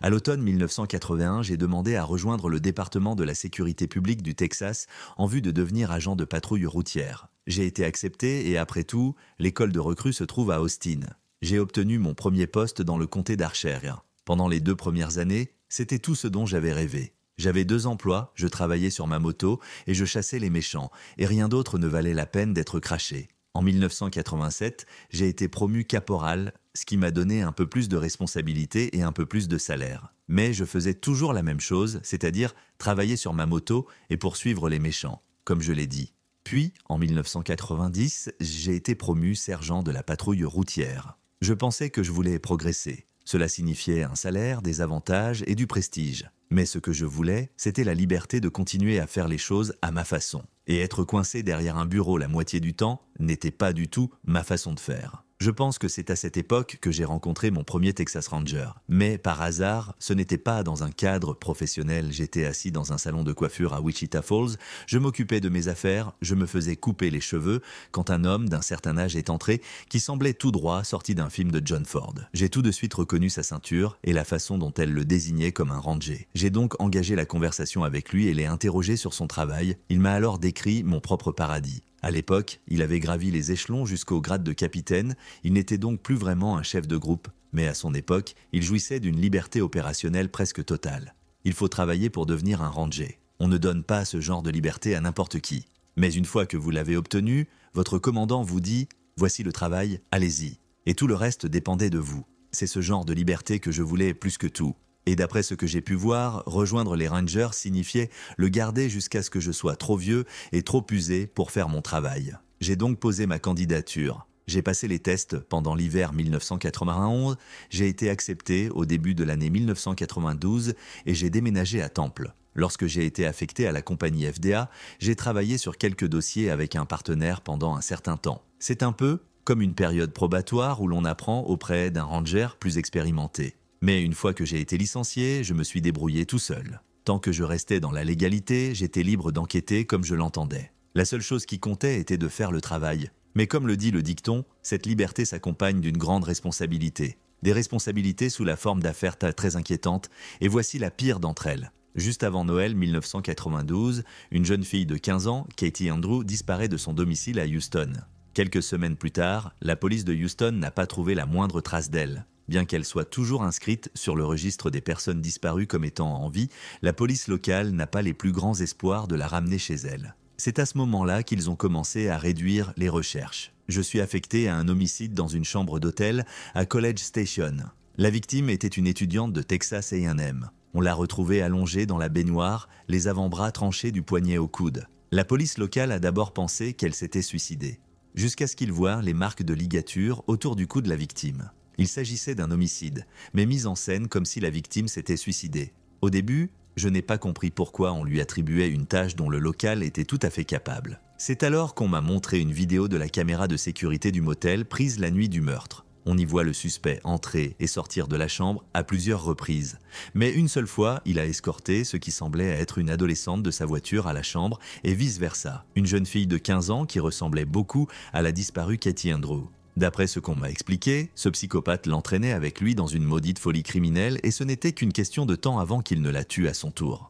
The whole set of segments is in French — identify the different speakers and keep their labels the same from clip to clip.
Speaker 1: À l'automne 1981, j'ai demandé à rejoindre le département de la sécurité publique du Texas en vue de devenir agent de patrouille routière. J'ai été accepté et après tout, l'école de recrues se trouve à Austin. J'ai obtenu mon premier poste dans le comté d'Archer. Pendant les 2 premières années, c'était tout ce dont j'avais rêvé. J'avais 2 emplois, je travaillais sur ma moto et je chassais les méchants, et rien d'autre ne valait la peine d'être craché. En 1987, j'ai été promu caporal, ce qui m'a donné un peu plus de responsabilité et un peu plus de salaire. Mais je faisais toujours la même chose, c'est-à-dire travailler sur ma moto et poursuivre les méchants, comme je l'ai dit. Puis, en 1990, j'ai été promu sergent de la patrouille routière. Je pensais que je voulais progresser. Cela signifiait un salaire, des avantages et du prestige. Mais ce que je voulais, c'était la liberté de continuer à faire les choses à ma façon. Et être coincé derrière un bureau la moitié du temps n'était pas du tout ma façon de faire. Je pense que c'est à cette époque que j'ai rencontré mon premier Texas Ranger. Mais par hasard, ce n'était pas dans un cadre professionnel. J'étais assis dans un salon de coiffure à Wichita Falls, je m'occupais de mes affaires, je me faisais couper les cheveux quand un homme d'un certain âge est entré qui semblait tout droit sorti d'un film de John Ford. J'ai tout de suite reconnu sa ceinture et la façon dont elle le désignait comme un ranger. J'ai donc engagé la conversation avec lui et l'ai interrogé sur son travail. Il m'a alors décrit mon propre paradis. À l'époque, il avait gravi les échelons jusqu'au grade de capitaine, il n'était donc plus vraiment un chef de groupe, mais à son époque, il jouissait d'une liberté opérationnelle presque totale. Il faut travailler pour devenir un ranger. On ne donne pas ce genre de liberté à n'importe qui. Mais une fois que vous l'avez obtenu, votre commandant vous dit « Voici le travail, allez-y ». Et tout le reste dépendait de vous. C'est ce genre de liberté que je voulais plus que tout. Et d'après ce que j'ai pu voir, rejoindre les Rangers signifiait le garder jusqu'à ce que je sois trop vieux et trop usé pour faire mon travail. J'ai donc posé ma candidature. J'ai passé les tests pendant l'hiver 1991, j'ai été accepté au début de l'année 1992 et j'ai déménagé à Temple. Lorsque j'ai été affecté à la compagnie FDA, j'ai travaillé sur quelques dossiers avec un partenaire pendant un certain temps. C'est un peu comme une période probatoire où l'on apprend auprès d'un ranger plus expérimenté. Mais une fois que j'ai été licencié, je me suis débrouillé tout seul. Tant que je restais dans la légalité, j'étais libre d'enquêter comme je l'entendais. La seule chose qui comptait était de faire le travail. Mais comme le dit le dicton, cette liberté s'accompagne d'une grande responsabilité. Des responsabilités sous la forme d'affaires très inquiétantes, et voici la pire d'entre elles. Juste avant Noël 1992, une jeune fille de 15 ans, Katie Andrew, disparaît de son domicile à Houston. Quelques semaines plus tard, la police de Houston n'a pas trouvé la moindre trace d'elle. Bien qu'elle soit toujours inscrite sur le registre des personnes disparues comme étant en vie, la police locale n'a pas les plus grands espoirs de la ramener chez elle. C'est à ce moment-là qu'ils ont commencé à réduire les recherches. Je suis affecté à un homicide dans une chambre d'hôtel à College Station. La victime était une étudiante de Texas A&M. On l'a retrouvée allongée dans la baignoire, les avant-bras tranchés du poignet au coude. La police locale a d'abord pensé qu'elle s'était suicidée, jusqu'à ce qu'ils voient les marques de ligature autour du cou de la victime. Il s'agissait d'un homicide, mais mis en scène comme si la victime s'était suicidée. Au début, je n'ai pas compris pourquoi on lui attribuait une tâche dont le local était tout à fait capable. C'est alors qu'on m'a montré une vidéo de la caméra de sécurité du motel prise la nuit du meurtre. On y voit le suspect entrer et sortir de la chambre à plusieurs reprises. Mais une seule fois, il a escorté ce qui semblait être une adolescente de sa voiture à la chambre et vice-versa, une jeune fille de 15 ans qui ressemblait beaucoup à la disparue Katie Andrew. D'après ce qu'on m'a expliqué, ce psychopathe l'entraînait avec lui dans une maudite folie criminelle et ce n'était qu'une question de temps avant qu'il ne la tue à son tour.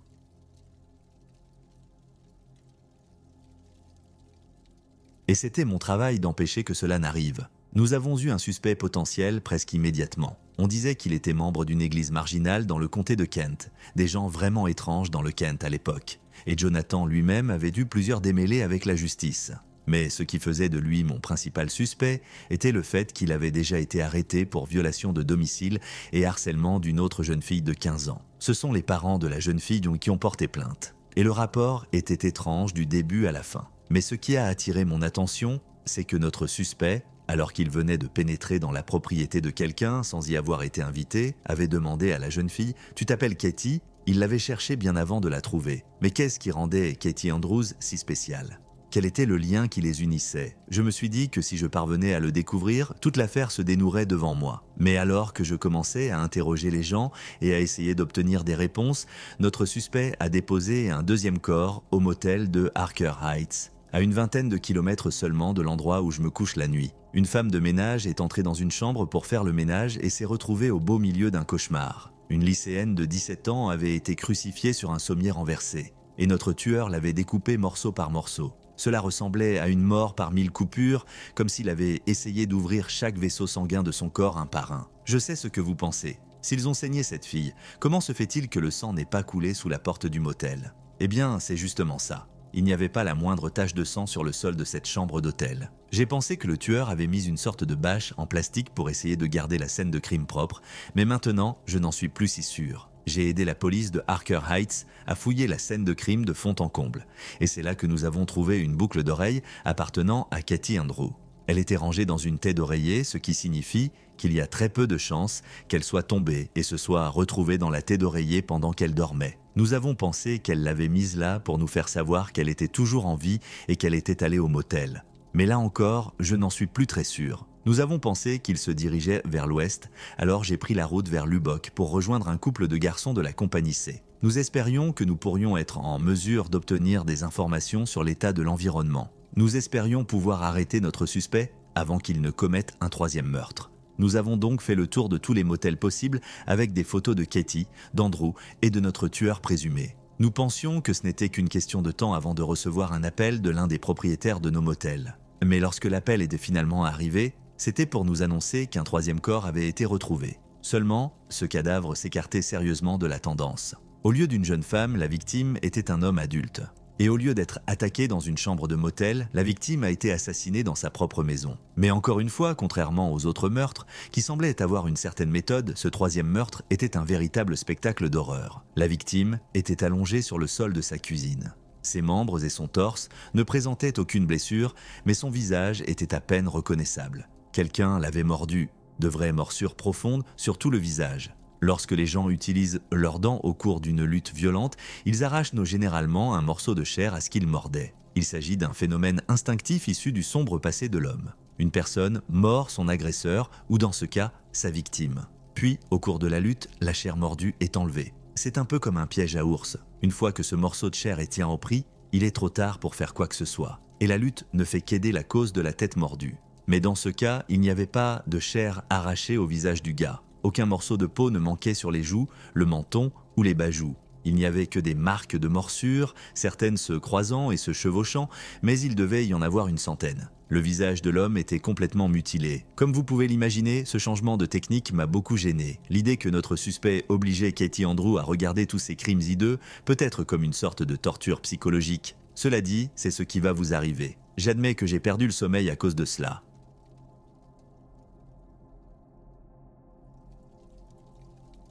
Speaker 1: Et c'était mon travail d'empêcher que cela n'arrive. Nous avons eu un suspect potentiel presque immédiatement. On disait qu'il était membre d'une église marginale dans le comté de Kent, des gens vraiment étranges dans le Kent à l'époque. Et Jonathan lui-même avait eu plusieurs démêlés avec la justice. Mais ce qui faisait de lui mon principal suspect était le fait qu'il avait déjà été arrêté pour violation de domicile et harcèlement d'une autre jeune fille de 15 ans. Ce sont les parents de la jeune fille qui ont porté plainte. Et le rapport était étrange du début à la fin. Mais ce qui a attiré mon attention, c'est que notre suspect, alors qu'il venait de pénétrer dans la propriété de quelqu'un sans y avoir été invité, avait demandé à la jeune fille « Tu t'appelles Katie ?» Il l'avait cherchée bien avant de la trouver. Mais qu'est-ce qui rendait Katie Andrews si spéciale ? Quel était le lien qui les unissait? Je me suis dit que si je parvenais à le découvrir, toute l'affaire se dénouerait devant moi. Mais alors que je commençais à interroger les gens et à essayer d'obtenir des réponses, notre suspect a déposé un deuxième corps au motel de Harker Heights, à une vingtaine de kilomètres seulement de l'endroit où je me couche la nuit. Une femme de ménage est entrée dans une chambre pour faire le ménage et s'est retrouvée au beau milieu d'un cauchemar. Une lycéenne de 17 ans avait été crucifiée sur un sommier renversé, et notre tueur l'avait découpée morceau par morceau. Cela ressemblait à une mort par 1000 coupures, comme s'il avait essayé d'ouvrir chaque vaisseau sanguin de son corps un par un. Je sais ce que vous pensez. S'ils ont saigné cette fille, comment se fait-il que le sang n'ait pas coulé sous la porte du motel? Eh bien, c'est justement ça. Il n'y avait pas la moindre tache de sang sur le sol de cette chambre d'hôtel. J'ai pensé que le tueur avait mis une sorte de bâche en plastique pour essayer de garder la scène de crime propre, mais maintenant, je n'en suis plus si sûr. J'ai aidé la police de Harker Heights à fouiller la scène de crime de fond en comble. Et c'est là que nous avons trouvé une boucle d'oreille appartenant à Katie Andrew. Elle était rangée dans une taie d'oreiller, ce qui signifie qu'il y a très peu de chances qu'elle soit tombée et se soit retrouvée dans la taie d'oreiller pendant qu'elle dormait. Nous avons pensé qu'elle l'avait mise là pour nous faire savoir qu'elle était toujours en vie et qu'elle était allée au motel. Mais là encore, je n'en suis plus très sûr. Nous avons pensé qu'il se dirigeait vers l'ouest, alors j'ai pris la route vers Lubbock pour rejoindre un couple de garçons de la compagnie C. Nous espérions que nous pourrions être en mesure d'obtenir des informations sur l'état de l'environnement. Nous espérions pouvoir arrêter notre suspect avant qu'il ne commette un troisième meurtre. Nous avons donc fait le tour de tous les motels possibles avec des photos de Katie, d'Andrew et de notre tueur présumé. Nous pensions que ce n'était qu'une question de temps avant de recevoir un appel de l'un des propriétaires de nos motels. Mais lorsque l'appel était finalement arrivé, c'était pour nous annoncer qu'un troisième corps avait été retrouvé. Seulement, ce cadavre s'écartait sérieusement de la tendance. Au lieu d'une jeune femme, la victime était un homme adulte. Et au lieu d'être attaqué dans une chambre de motel, la victime a été assassinée dans sa propre maison. Mais encore une fois, contrairement aux autres meurtres, qui semblaient avoir une certaine méthode, ce troisième meurtre était un véritable spectacle d'horreur. La victime était allongée sur le sol de sa cuisine. Ses membres et son torse ne présentaient aucune blessure, mais son visage était à peine reconnaissable. Quelqu'un l'avait mordu, de vraies morsures profondes sur tout le visage. Lorsque les gens utilisent leurs dents au cours d'une lutte violente, ils arrachent généralement un morceau de chair à ce qu'ils mordaient. Il s'agit d'un phénomène instinctif issu du sombre passé de l'homme. Une personne mord son agresseur ou dans ce cas, sa victime. Puis, au cours de la lutte, la chair mordue est enlevée. C'est un peu comme un piège à ours. Une fois que ce morceau de chair est tient au prix, il est trop tard pour faire quoi que ce soit. Et la lutte ne fait qu'aider la cause de la tête mordue. Mais dans ce cas, il n'y avait pas de chair arrachée au visage du gars. Aucun morceau de peau ne manquait sur les joues, le menton ou les bas-joues. Il n'y avait que des marques de morsures, certaines se croisant et se chevauchant, mais il devait y en avoir une centaine. Le visage de l'homme était complètement mutilé. Comme vous pouvez l'imaginer, ce changement de technique m'a beaucoup gêné. L'idée que notre suspect obligeait Katie Andrew à regarder tous ces crimes hideux peut être comme une sorte de torture psychologique. Cela dit, c'est ce qui va vous arriver. J'admets que j'ai perdu le sommeil à cause de cela.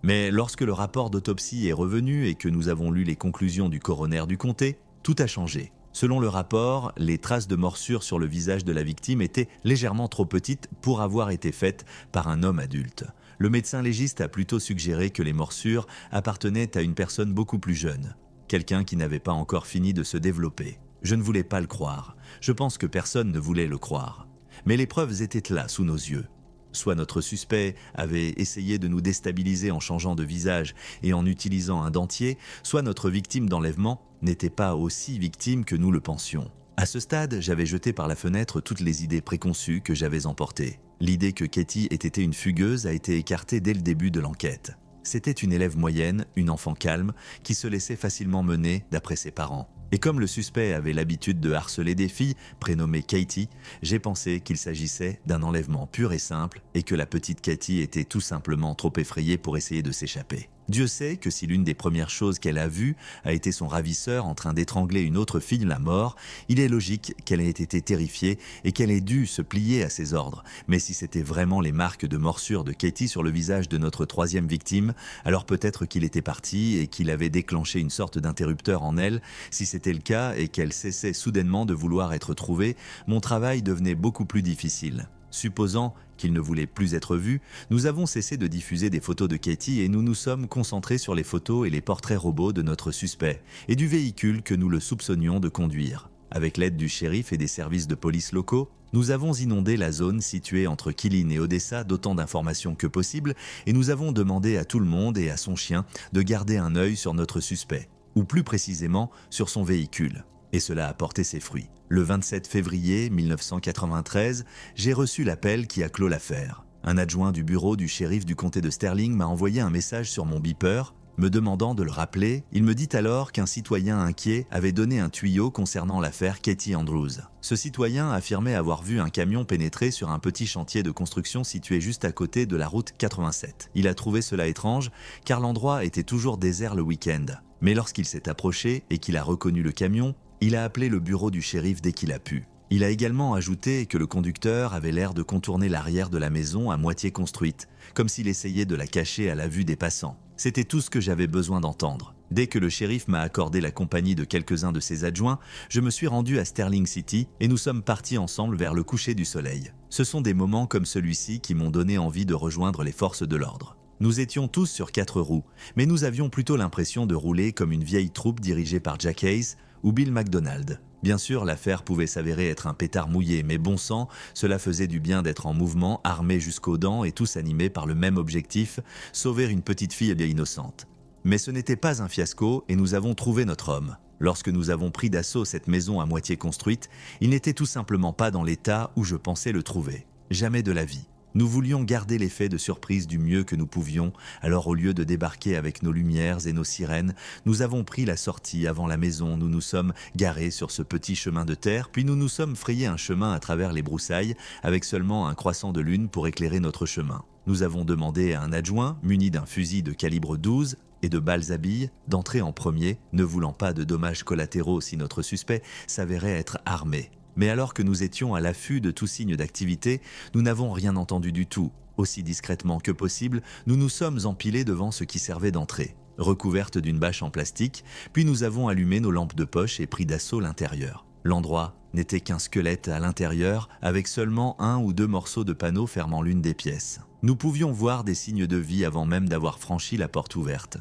Speaker 1: Mais lorsque le rapport d'autopsie est revenu et que nous avons lu les conclusions du coroner du comté, tout a changé. Selon le rapport, les traces de morsures sur le visage de la victime étaient légèrement trop petites pour avoir été faites par un homme adulte. Le médecin légiste a plutôt suggéré que les morsures appartenaient à une personne beaucoup plus jeune, quelqu'un qui n'avait pas encore fini de se développer. Je ne voulais pas le croire. Je pense que personne ne voulait le croire. Mais les preuves étaient là, sous nos yeux. Soit notre suspect avait essayé de nous déstabiliser en changeant de visage et en utilisant un dentier, soit notre victime d'enlèvement n'était pas aussi victime que nous le pensions. À ce stade, j'avais jeté par la fenêtre toutes les idées préconçues que j'avais emportées. L'idée que Katie ait été une fugueuse a été écartée dès le début de l'enquête. C'était une élève moyenne, une enfant calme, qui se laissait facilement mener d'après ses parents. Et comme le suspect avait l'habitude de harceler des filles, prénommées Katie, j'ai pensé qu'il s'agissait d'un enlèvement pur et simple et que la petite Katie était tout simplement trop effrayée pour essayer de s'échapper. Dieu sait que si l'une des premières choses qu'elle a vues a été son ravisseur en train d'étrangler une autre fille la mort, il est logique qu'elle ait été terrifiée et qu'elle ait dû se plier à ses ordres. Mais si c'était vraiment les marques de morsure de Katie sur le visage de notre troisième victime, alors peut-être qu'il était parti et qu'il avait déclenché une sorte d'interrupteur en elle. Si c'était le cas et qu'elle cessait soudainement de vouloir être trouvée, mon travail devenait beaucoup plus difficile. Supposant qu'il ne voulait plus être vu, nous avons cessé de diffuser des photos de Katie et nous nous sommes concentrés sur les photos et les portraits robots de notre suspect et du véhicule que nous le soupçonnions de conduire. Avec l'aide du shérif et des services de police locaux, nous avons inondé la zone située entre Killeen et Odessa d'autant d'informations que possible et nous avons demandé à tout le monde et à son chien de garder un œil sur notre suspect, ou plus précisément sur son véhicule. Et cela a porté ses fruits. Le 27 février 1993, j'ai reçu l'appel qui a clos l'affaire. Un adjoint du bureau du shérif du comté de Sterling m'a envoyé un message sur mon beeper, me demandant de le rappeler. Il me dit alors qu'un citoyen inquiet avait donné un tuyau concernant l'affaire Katie Andrews. Ce citoyen affirmait avoir vu un camion pénétrer sur un petit chantier de construction situé juste à côté de la route 87. Il a trouvé cela étrange car l'endroit était toujours désert le week-end. Mais lorsqu'il s'est approché et qu'il a reconnu le camion, il a appelé le bureau du shérif dès qu'il a pu. Il a également ajouté que le conducteur avait l'air de contourner l'arrière de la maison à moitié construite, comme s'il essayait de la cacher à la vue des passants. C'était tout ce que j'avais besoin d'entendre. Dès que le shérif m'a accordé la compagnie de quelques-uns de ses adjoints, je me suis rendu à Sterling City et nous sommes partis ensemble vers le coucher du soleil. Ce sont des moments comme celui-ci qui m'ont donné envie de rejoindre les forces de l'ordre. Nous étions tous sur 4 roues, mais nous avions plutôt l'impression de rouler comme une vieille troupe dirigée par Jack Hayes ou Bill McDonald. Bien sûr, l'affaire pouvait s'avérer être un pétard mouillé, mais bon sang, cela faisait du bien d'être en mouvement, armés jusqu'aux dents et tous animés par le même objectif, sauver une petite fille innocente. Mais ce n'était pas un fiasco et nous avons trouvé notre homme. Lorsque nous avons pris d'assaut cette maison à moitié construite, il n'était tout simplement pas dans l'état où je pensais le trouver. Jamais de la vie. Nous voulions garder l'effet de surprise du mieux que nous pouvions, alors au lieu de débarquer avec nos lumières et nos sirènes, nous avons pris la sortie avant la maison, nous nous sommes garés sur ce petit chemin de terre, puis nous nous sommes frayés un chemin à travers les broussailles, avec seulement un croissant de lune pour éclairer notre chemin. Nous avons demandé à un adjoint, muni d'un fusil de calibre 12 et de balles à billes, d'entrer en premier, ne voulant pas de dommages collatéraux si notre suspect s'avérait être armé. Mais alors que nous étions à l'affût de tout signe d'activité, nous n'avons rien entendu du tout. Aussi discrètement que possible, nous nous sommes empilés devant ce qui servait d'entrée, recouverte d'une bâche en plastique, puis nous avons allumé nos lampes de poche et pris d'assaut l'intérieur. L'endroit n'était qu'un squelette à l'intérieur, avec seulement 1 ou 2 morceaux de panneaux fermant l'une des pièces. Nous pouvions voir des signes de vie avant même d'avoir franchi la porte ouverte.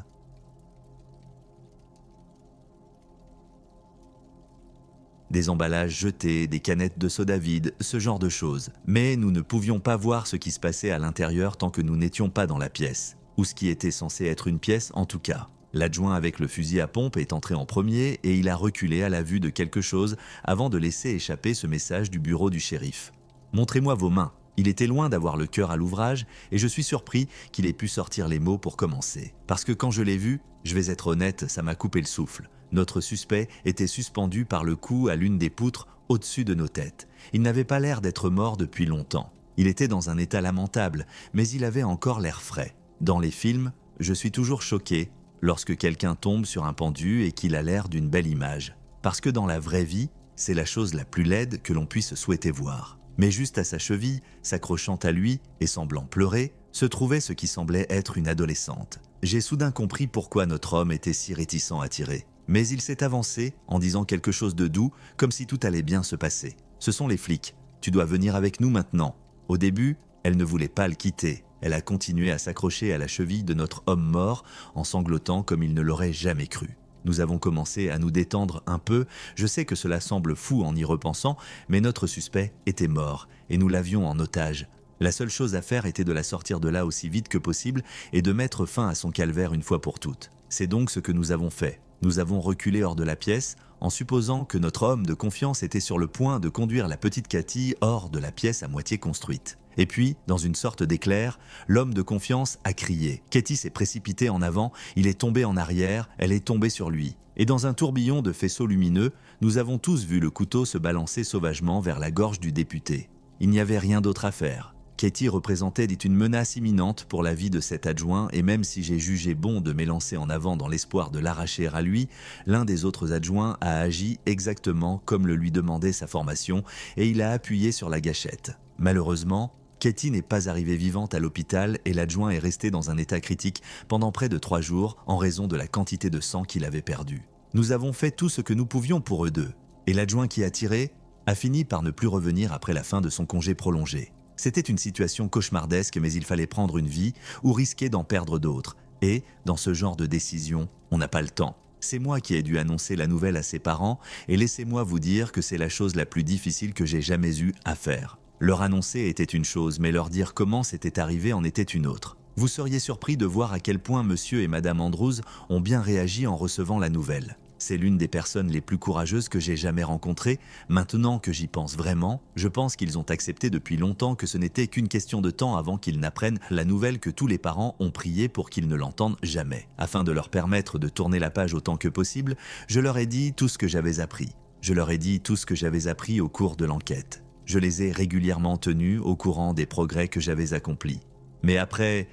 Speaker 1: Des emballages jetés, des canettes de soda vide, ce genre de choses. Mais nous ne pouvions pas voir ce qui se passait à l'intérieur tant que nous n'étions pas dans la pièce. Ou ce qui était censé être une pièce en tout cas. L'adjoint avec le fusil à pompe est entré en premier et il a reculé à la vue de quelque chose avant de laisser échapper ce message du bureau du shérif. « Montrez-moi vos mains ». Il était loin d'avoir le cœur à l'ouvrage et je suis surpris qu'il ait pu sortir les mots pour commencer. Parce que quand je l'ai vu, je vais être honnête, ça m'a coupé le souffle. Notre suspect était suspendu par le cou à l'une des poutres au-dessus de nos têtes. Il n'avait pas l'air d'être mort depuis longtemps. Il était dans un état lamentable, mais il avait encore l'air frais. Dans les films, je suis toujours choqué lorsque quelqu'un tombe sur un pendu et qu'il a l'air d'une belle image. Parce que dans la vraie vie, c'est la chose la plus laide que l'on puisse souhaiter voir. Mais juste à sa cheville, s'accrochant à lui et semblant pleurer, se trouvait ce qui semblait être une adolescente. J'ai soudain compris pourquoi notre homme était si réticent à tirer. Mais il s'est avancé en disant quelque chose de doux, comme si tout allait bien se passer. Ce sont les flics. Tu dois venir avec nous maintenant. Au début, elle ne voulait pas le quitter. Elle a continué à s'accrocher à la cheville de notre homme mort, en sanglotant comme il ne l'aurait jamais cru. Nous avons commencé à nous détendre un peu. Je sais que cela semble fou en y repensant, mais notre suspect était mort et nous l'avions en otage. La seule chose à faire était de la sortir de là aussi vite que possible et de mettre fin à son calvaire une fois pour toutes. C'est donc ce que nous avons fait. Nous avons reculé hors de la pièce, en supposant que notre homme de confiance était sur le point de conduire la petite Cathy hors de la pièce à moitié construite. Et puis, dans une sorte d'éclair, l'homme de confiance a crié. Katie s'est précipitée en avant, il est tombé en arrière, elle est tombée sur lui. Et dans un tourbillon de faisceaux lumineux, nous avons tous vu le couteau se balancer sauvagement vers la gorge du député. Il n'y avait rien d'autre à faire. Katie représentait une menace imminente pour la vie de cet adjoint et même si j'ai jugé bon de m'élancer en avant dans l'espoir de l'arracher à lui, l'un des autres adjoints a agi exactement comme le lui demandait sa formation et il a appuyé sur la gâchette. Malheureusement, Katie n'est pas arrivée vivante à l'hôpital et l'adjoint est resté dans un état critique pendant près de 3 jours en raison de la quantité de sang qu'il avait perdu. Nous avons fait tout ce que nous pouvions pour eux deux et l'adjoint qui a tiré a fini par ne plus revenir après la fin de son congé prolongé. C'était une situation cauchemardesque, mais il fallait prendre une vie ou risquer d'en perdre d'autres. Et, dans ce genre de décision, on n'a pas le temps. C'est moi qui ai dû annoncer la nouvelle à ses parents, et laissez-moi vous dire que c'est la chose la plus difficile que j'ai jamais eue à faire. Leur annoncer était une chose, mais leur dire comment c'était arrivé en était une autre. Vous seriez surpris de voir à quel point monsieur et madame Andrews ont bien réagi en recevant la nouvelle. C'est l'une des personnes les plus courageuses que j'ai jamais rencontrées. Maintenant que j'y pense vraiment, je pense qu'ils ont accepté depuis longtemps que ce n'était qu'une question de temps avant qu'ils n'apprennent la nouvelle que tous les parents ont prié pour qu'ils ne l'entendent jamais. Afin de leur permettre de tourner la page autant que possible, je leur ai dit tout ce que j'avais appris. Je leur ai dit tout ce que j'avais appris au cours de l'enquête. Je les ai régulièrement tenus au courant des progrès que j'avais accomplis. Mais après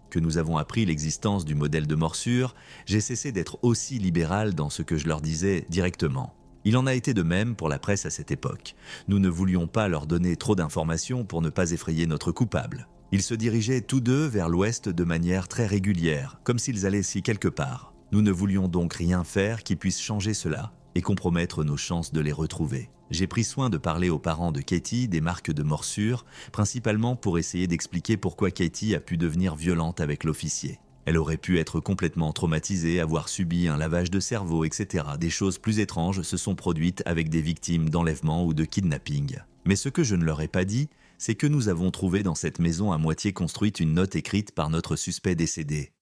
Speaker 1: que nous avons appris l'existence du modèle de morsure, j'ai cessé d'être aussi libéral dans ce que je leur disais directement. Il en a été de même pour la presse à cette époque. Nous ne voulions pas leur donner trop d'informations pour ne pas effrayer notre coupable. Ils se dirigeaient tous deux vers l'ouest de manière très régulière, comme s'ils allaient s'y quelque part. Nous ne voulions donc rien faire qui puisse changer cela et compromettre nos chances de les retrouver. J'ai pris soin de parler aux parents de Katie des marques de morsure, principalement pour essayer d'expliquer pourquoi Katie a pu devenir violente avec l'officier. Elle aurait pu être complètement traumatisée, avoir subi un lavage de cerveau, etc. Des choses plus étranges se sont produites avec des victimes d'enlèvement ou de kidnapping. Mais ce que je ne leur ai pas dit, c'est que nous avons trouvé dans cette maison à moitié construite une note écrite par notre suspect décédé.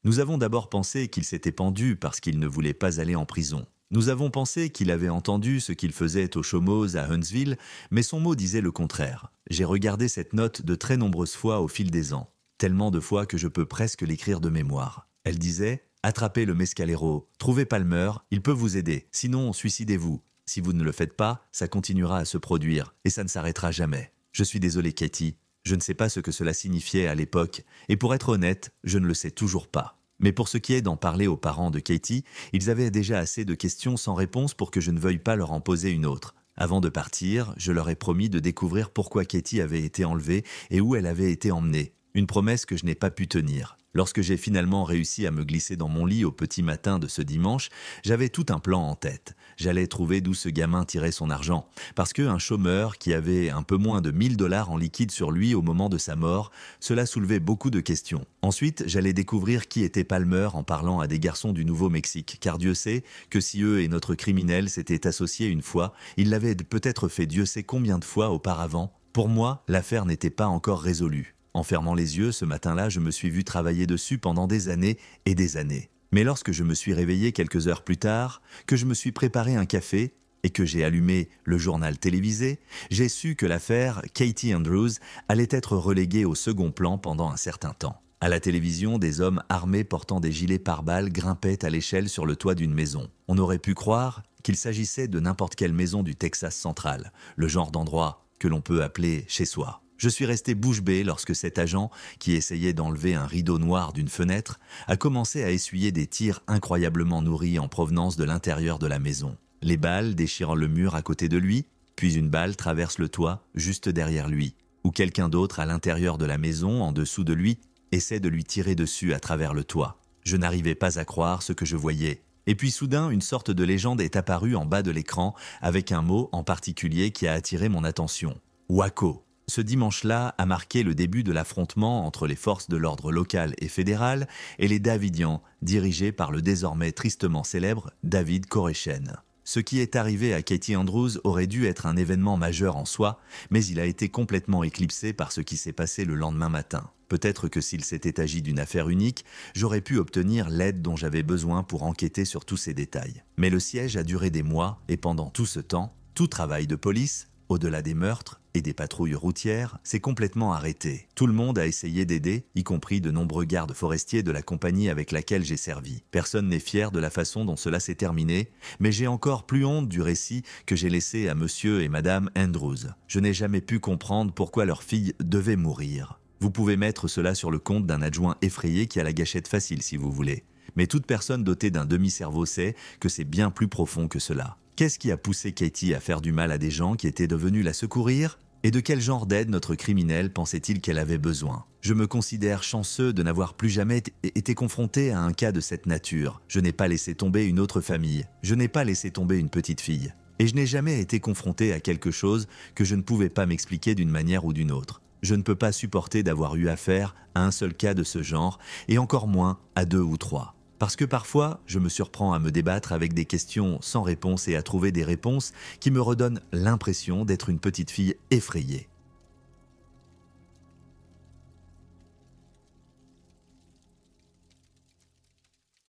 Speaker 1: Nous avons d'abord pensé qu'il s'était pendu parce qu'il ne voulait pas aller en prison. Nous avons pensé qu'il avait entendu ce qu'il faisait au Chômeuse à Huntsville, mais son mot disait le contraire. J'ai regardé cette note de très nombreuses fois au fil des ans, tellement de fois que je peux presque l'écrire de mémoire. Elle disait « Attrapez le Mescalero, trouvez Palmer, il peut vous aider, sinon suicidez-vous. Si vous ne le faites pas, ça continuera à se produire, et ça ne s'arrêtera jamais. Je suis désolé Katie, je ne sais pas ce que cela signifiait à l'époque, et pour être honnête, je ne le sais toujours pas. Mais pour ce qui est d'en parler aux parents de Katie, ils avaient déjà assez de questions sans réponse pour que je ne veuille pas leur en poser une autre. Avant de partir, je leur ai promis de découvrir pourquoi Katie avait été enlevée et où elle avait été emmenée. Une promesse que je n'ai pas pu tenir. Lorsque j'ai finalement réussi à me glisser dans mon lit au petit matin de ce dimanche, j'avais tout un plan en tête. J'allais trouver d'où ce gamin tirait son argent. Parce qu'un chômeur qui avait un peu moins de 1000 $ en liquide sur lui au moment de sa mort, cela soulevait beaucoup de questions. Ensuite, j'allais découvrir qui était Palmer en parlant à des garçons du Nouveau-Mexique, car Dieu sait que si eux et notre criminel s'étaient associés une fois, ils l'avaient peut-être fait Dieu sait combien de fois auparavant. Pour moi, l'affaire n'était pas encore résolue. En fermant les yeux, ce matin-là, je me suis vu travailler dessus pendant des années et des années. Mais lorsque je me suis réveillé quelques heures plus tard, que je me suis préparé un café et que j'ai allumé le journal télévisé, j'ai su que l'affaire Katie Andrews allait être reléguée au second plan pendant un certain temps. À la télévision, des hommes armés portant des gilets pare-balles grimpaient à l'échelle sur le toit d'une maison. On aurait pu croire qu'il s'agissait de n'importe quelle maison du Texas central, le genre d'endroit que l'on peut appeler chez soi. Je suis resté bouche bée lorsque cet agent, qui essayait d'enlever un rideau noir d'une fenêtre, a commencé à essuyer des tirs incroyablement nourris en provenance de l'intérieur de la maison. Les balles déchirant le mur à côté de lui, puis une balle traverse le toit juste derrière lui, ou quelqu'un d'autre à l'intérieur de la maison, en dessous de lui, essaie de lui tirer dessus à travers le toit. Je n'arrivais pas à croire ce que je voyais. Et puis soudain, une sorte de légende est apparue en bas de l'écran, avec un mot en particulier qui a attiré mon attention. Waco. Ce dimanche-là a marqué le début de l'affrontement entre les forces de l'ordre local et fédéral et les Davidians, dirigés par le désormais tristement célèbre David Korechen. Ce qui est arrivé à Katie Andrews aurait dû être un événement majeur en soi, mais il a été complètement éclipsé par ce qui s'est passé le lendemain matin. Peut-être que s'il s'était agi d'une affaire unique, j'aurais pu obtenir l'aide dont j'avais besoin pour enquêter sur tous ces détails. Mais le siège a duré des mois et pendant tout ce temps, tout travail de police, au-delà des meurtres et des patrouilles routières, s'est complètement arrêté. Tout le monde a essayé d'aider, y compris de nombreux gardes forestiers de la compagnie avec laquelle j'ai servi. Personne n'est fier de la façon dont cela s'est terminé, mais j'ai encore plus honte du récit que j'ai laissé à monsieur et madame Andrews. Je n'ai jamais pu comprendre pourquoi leur fille devait mourir. Vous pouvez mettre cela sur le compte d'un adjoint effrayé qui a la gâchette facile si vous voulez. Mais toute personne dotée d'un demi-cerveau sait que c'est bien plus profond que cela. Qu'est-ce qui a poussé Katie à faire du mal à des gens qui étaient devenus la secourir? Et de quel genre d'aide notre criminel pensait-il qu'elle avait besoin? Je me considère chanceux de n'avoir plus jamais été confronté à un cas de cette nature. Je n'ai pas laissé tomber une autre famille. Je n'ai pas laissé tomber une petite fille. Et je n'ai jamais été confronté à quelque chose que je ne pouvais pas m'expliquer d'une manière ou d'une autre. Je ne peux pas supporter d'avoir eu affaire à un seul cas de ce genre, et encore moins à 2 ou 3. Parce que parfois, je me surprends à me débattre avec des questions sans réponse et à trouver des réponses qui me redonnent l'impression d'être une petite fille effrayée.